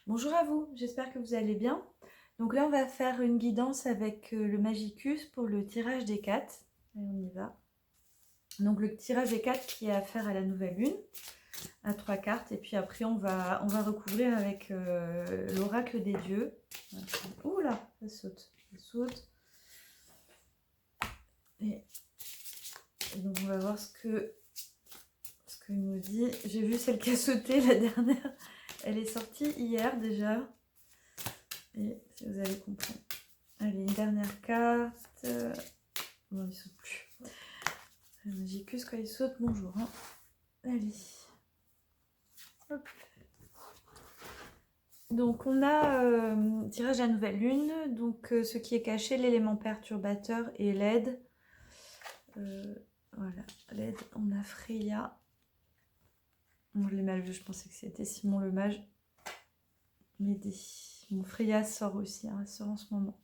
Bonjour à vous, j'espère que vous allez bien. Donc là, on va faire une guidance avec le Magicus pour le tirage des 4. Et on y va. Donc le tirage des 4 qui est à faire à la nouvelle lune, à 3 cartes. Et puis après, on va recouvrir avec l'oracle des dieux. Ouh là, ça saute, ça saute. Et donc on va voir ce que il nous dit. J'ai vu celle qui a sauté, la dernière. Elle est sortie hier déjà. Et si vous avez compris. Allez, une dernière carte. Bon, il saute plus. Le Magicus, quand il saute, bonjour. Hein. Allez. Hop. Donc, on a tirage à la nouvelle lune. Donc, ce qui est caché, l'élément perturbateur et l'aide. Voilà, l'aide. On a Freya. Bon, je l'ai mal vu, je pensais que c'était Simon le mage. M'aider. Bon, Freya sort aussi, hein, elle sort en ce moment.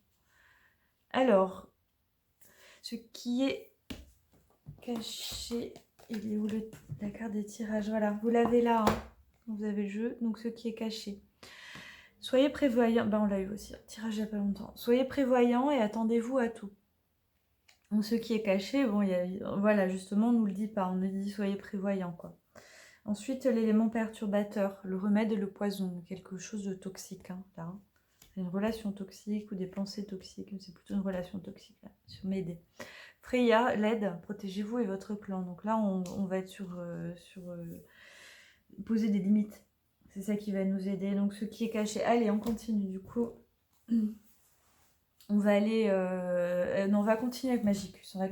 Alors, ce qui est caché, il est où la carte des tirages? Voilà, vous l'avez là, hein. Vous avez le jeu, donc ce qui est caché. Soyez prévoyant, on l'a eu aussi, tirage il n'y a pas longtemps. Soyez prévoyant et attendez-vous à tout. Donc ce qui est caché, bon, voilà, justement, on ne nous le dit pas, on nous dit soyez prévoyant, quoi. Ensuite, l'élément perturbateur, le remède et le poison, quelque chose de toxique, hein, là. Hein. Une relation toxique ou des pensées toxiques, c'est plutôt une relation toxique, là, sur Médée. Freya, l'aide, protégez-vous et votre clan. Donc là, on va être sur poser des limites. C'est ça qui va nous aider. Donc ce qui est caché. Allez, on continue du coup. On va aller... non, on va continuer avec Magicus. On va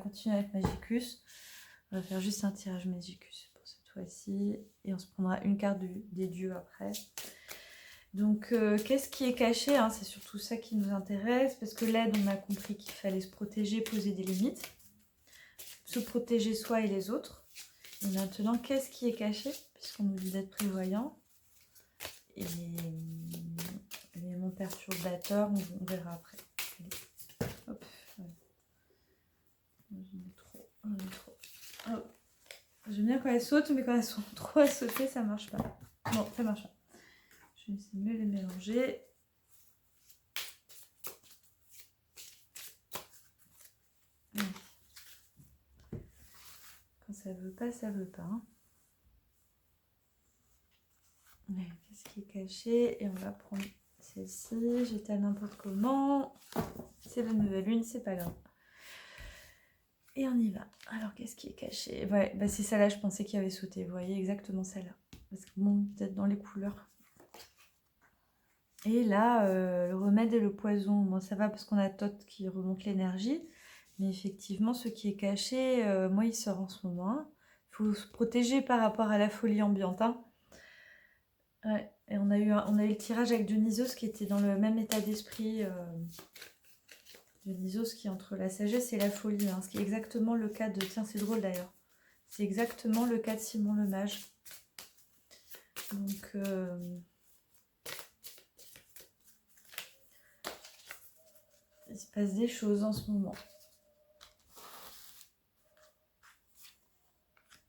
va faire juste un tirage Magicus pour cette fois-ci. Et on se prendra une carte des dieux après. Donc, qu'est-ce qui est caché, hein? C'est surtout ça qui nous intéresse. Parce que l'aide, on a compris qu'il fallait se protéger, poser des limites. Se protéger soi et les autres. Et maintenant, qu'est-ce qui est caché? Puisqu'on nous dit d'être prévoyant. Et l'élément perturbateur, on verra après. Hop, ouais. J'en ai trop. Hop. J'aime bien quand elles sautent, mais quand elles sont trop à sauter, ça marche pas. Non, ça marche pas. Je vais essayer de mieux les mélanger. Ouais. Quand ça veut pas, ça veut pas. Hein. Qu'est-ce qui est caché? Et on va prendre celle-ci. J'étale n'importe comment. C'est la nouvelle lune, c'est pas grave. Et on y va. Alors, qu'est-ce qui est caché? Ouais, bah c'est celle-là, je pensais qu'il avait sauté. Vous voyez, exactement celle-là. Parce que bon, peut-être dans les couleurs. Et là, le remède et le poison. Bon, ça va parce qu'on a Tot qui remonte l'énergie. Mais effectivement, ce qui est caché, moi, il sort en ce moment. Il faut se protéger par rapport à la folie ambiante. Hein. Ouais. Et on a eu le tirage avec Dionysos qui était dans le même état d'esprit. Dionysos qui est entre la sagesse et la folie. Hein, ce qui est exactement le cas de... Tiens, c'est drôle d'ailleurs. C'est exactement le cas de Simon le mage. Donc... il se passe des choses en ce moment.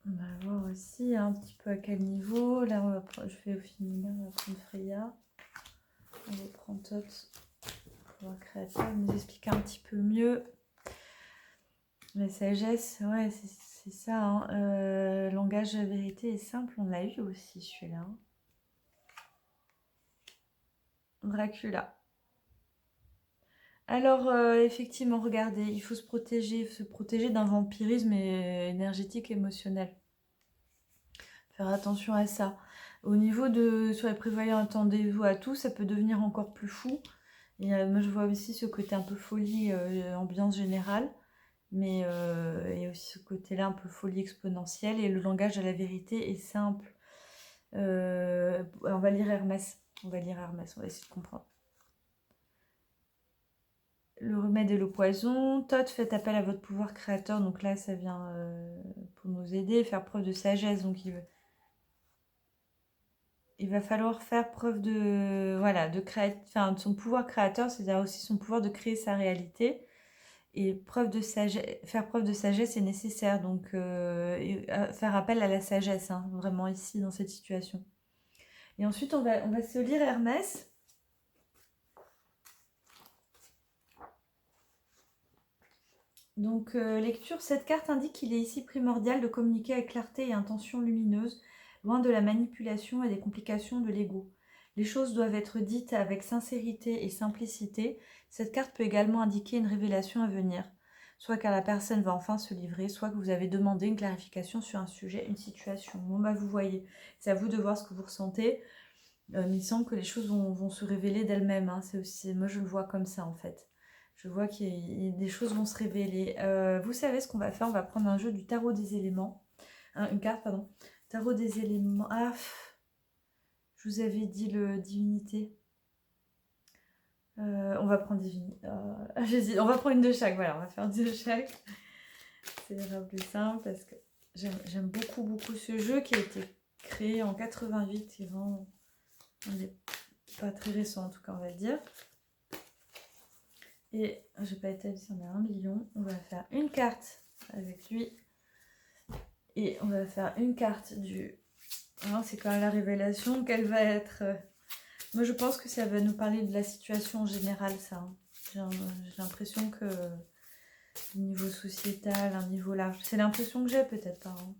On va voir aussi un petit peu à quel niveau. Là, je fais au féminin, on va prendre Freya. On va prendre Tot, pouvoir créateur, nous expliquer un petit peu mieux. La sagesse, ouais, c'est ça. Hein. Langage de la vérité est simple, on l'a eu aussi celui-là. Hein. Dracula. Alors, effectivement, regardez, il faut se protéger d'un vampirisme énergétique, émotionnel. Faire attention à ça. Au niveau de sur les prévoyants, attendez-vous à tout, ça peut devenir encore plus fou. Et moi, je vois aussi ce côté un peu folie, ambiance générale, mais et aussi ce côté-là un peu folie exponentielle. Et le langage de la vérité est simple. On va lire Hermès. On va essayer de comprendre. Le remède et le poison. Tot, faites appel à votre pouvoir créateur. Donc là, ça vient pour nous aider, faire preuve de sagesse. Donc il va falloir faire preuve de son pouvoir créateur, c'est-à-dire aussi son pouvoir de créer sa réalité. Et faire preuve de sagesse est nécessaire. Donc faire appel à la sagesse, hein, vraiment ici dans cette situation. Et ensuite, on va se lire Hermès. Donc, lecture, cette carte indique qu'il est ici primordial de communiquer avec clarté et intention lumineuse, loin de la manipulation et des complications de l'ego. Les choses doivent être dites avec sincérité et simplicité. Cette carte peut également indiquer une révélation à venir, soit car la personne va enfin se livrer, soit que vous avez demandé une clarification sur un sujet, une situation. Bon, bah, vous voyez, c'est à vous de voir ce que vous ressentez. Mais il semble que les choses vont se révéler d'elles-mêmes. Hein. C'est aussi, moi, je le vois comme ça, en fait. Je vois des choses vont se révéler. Vous savez ce qu'on va faire? On va prendre un jeu du tarot des éléments. Une carte, pardon. Tarot des éléments. Ah, je vous avais dit le divinité. On va prendre divinité. On va prendre une de chaque. Voilà, on va faire deux de chaque. C'est plus simple parce que j'aime beaucoup, beaucoup ce jeu qui a été créé en 88. C'est vraiment pas très récent, en tout cas, on va le dire. Et je vais pas établir si on a 1 million. On va faire une carte avec lui. Et on va faire une carte du... Alors, c'est quand même la révélation qu'elle va être... Moi, je pense que ça va nous parler de la situation en général, ça. Hein. J'ai l'impression que... Au niveau sociétal, un niveau large. C'est l'impression que j'ai, peut-être pas. Hein.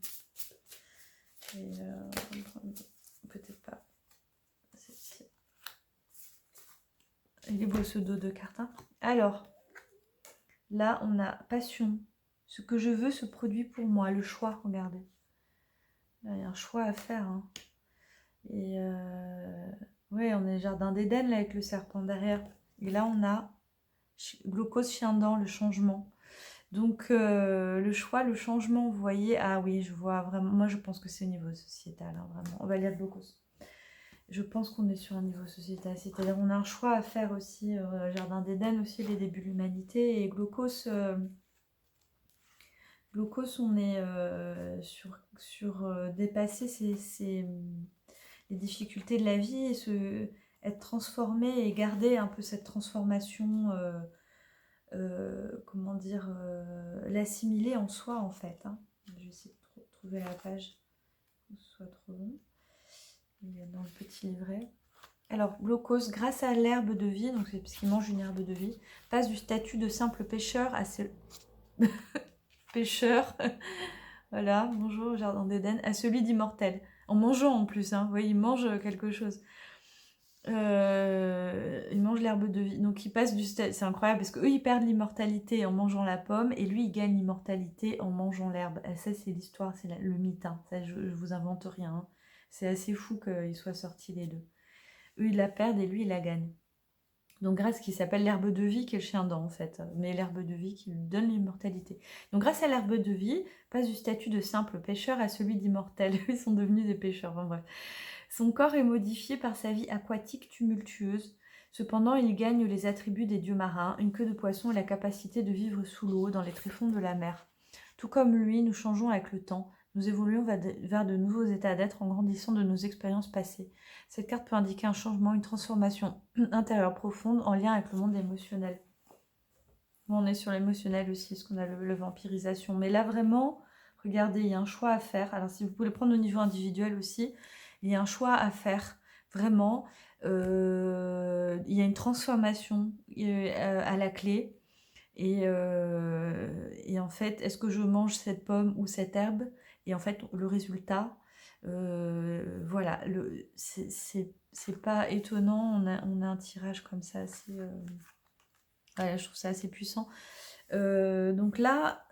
Peut-être pas. Il est beau ce dos de carte. Hein. Alors, là, on a passion. Ce que je veux se produit pour moi. Le choix, regardez. Là, il y a un choix à faire. Hein. Et ouais, on est jardin d'Éden là avec le serpent derrière. Et là, on a Glaucos Chiendan, le changement. Donc, le choix, le changement, vous voyez. Ah oui, je vois vraiment. Moi, je pense que c'est au niveau sociétal, hein, vraiment. On va lire Glaucos. Je pense qu'on est sur un niveau sociétal. C'est-à-dire, on a un choix à faire aussi. Jardin d'Éden aussi, les débuts de l'humanité. Et Glaucos. Glaucos, on est sur dépasser les difficultés de la vie et être transformé et garder un peu cette transformation, comment dire, l'assimiler en soi en fait. Hein. Je vais essayer de trouver la page, que ce soit trop long. Dans le petit livret. Alors, Glaucos, grâce à l'herbe de vie, donc c'est parce qu'il mange une herbe de vie, passe du statut de simple pêcheur à pêcheur. Voilà, bonjour Jardin d'Éden, à celui d'immortel. En mangeant en plus, hein, vous voyez, il mange quelque chose. Il mange l'herbe de vie. Donc il passe du stade, c'est incroyable parce qu'eux ils perdent l'immortalité en mangeant la pomme et lui il gagne l'immortalité en mangeant l'herbe. Et ça c'est l'histoire, c'est le mythe. Hein. Ça je vous invente rien. Hein. C'est assez fou qu'ils soient sortis les deux. Eux ils la perdent et lui il la gagne. Donc grâce à ce qui s'appelle l'herbe de vie qui est le chien dent en fait, mais l'herbe de vie qui lui donne l'immortalité. Donc grâce à l'herbe de vie, passe du statut de simple pêcheur à celui d'immortel. Ils sont devenus des pêcheurs, enfin bref. Son corps est modifié par sa vie aquatique tumultueuse. Cependant, il gagne les attributs des dieux marins, une queue de poisson et la capacité de vivre sous l'eau, dans les tréfonds de la mer. Tout comme lui, nous changeons avec le temps. Nous évoluons vers de nouveaux états d'être en grandissant de nos expériences passées. Cette carte peut indiquer un changement, une transformation intérieure profonde en lien avec le monde émotionnel. Bon, on est sur l'émotionnel aussi, parce qu'on a le vampirisation. Mais là, vraiment, regardez, il y a un choix à faire. Alors, si vous pouvez le prendre au niveau individuel aussi, il y a un choix à faire, vraiment. Il y a une transformation à la clé. Et en fait, est-ce que je mange cette pomme ou cette herbe? Et en fait, le résultat, voilà, c'est pas étonnant. On a un tirage comme ça assez... voilà, je trouve ça assez puissant. Donc là,